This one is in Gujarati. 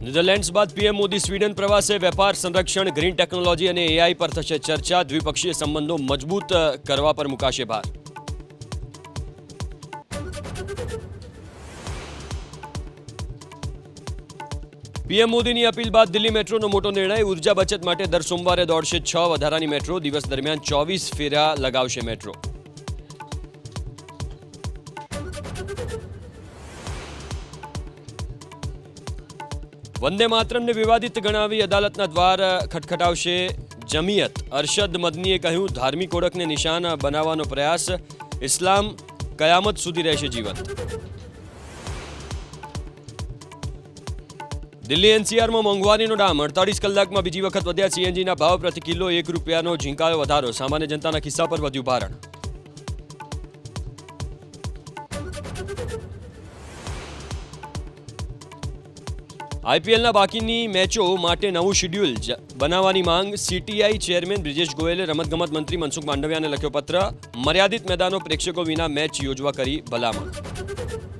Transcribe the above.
નેધરલેન્ડ્સ બાદ પીએમ મોદી સ્વીડન પ્રવાસે વેપાર, સંરક્ષણ, ગ્રીન ટેકનોલોજી અને એઆઈ પર થશે ચર્ચા. દ્વિપક્ષીય સંબંધો મજબૂત કરવા પર મુકાશે ભાર. પીએમ મોદીની અપીલ બાદ દિલ્હી મેટ્રોનો મોટો નિર્ણય. ઉર્જા બચત માટે દર સોમવારે દોડશે 6 વધારાની મેટ્રો. દિવસ દરમિયાન 24 ફેરા લગાવશે મેટ્રો. વંદે માતરમને વિવાદિત ગણાવી અદાલતના દ્વાર ખટખટાવશે જમિયત. અરશદ મદનીએ કહ્યું, ધાર્મિક ઓળખને નિશાન બનાવવાનો પ્રયાસ. ઇસ્લામ કયામત સુધી રહેશે જીવંત. દિલ્હી એનસીઆરમાં મોંઘવારીનો ડામ. 48 કલાકમાં બીજી વખત વધ્યા સીએનજીના ભાવ. પ્રતિ કિલો ₹1નો ઝીંકાયો વધારો. સામાન્ય જનતાના ખિસ્સા પર વધ્યું ભારણ. આઈપીએલના બાકીની મેચો માટે નવું શેડ્યુલ બનાવવાની માંગ. સીટીઆઈ ચેરમેન બ્રિજેશ ગોયલે રમતગમત મંત્રી મનસુખ માંડવિયાને લખ્યો પત્ર. મર્યાદિત મેદાનો, પ્રેક્ષકો વિના મેચ યોજવા કરી ભલામણ.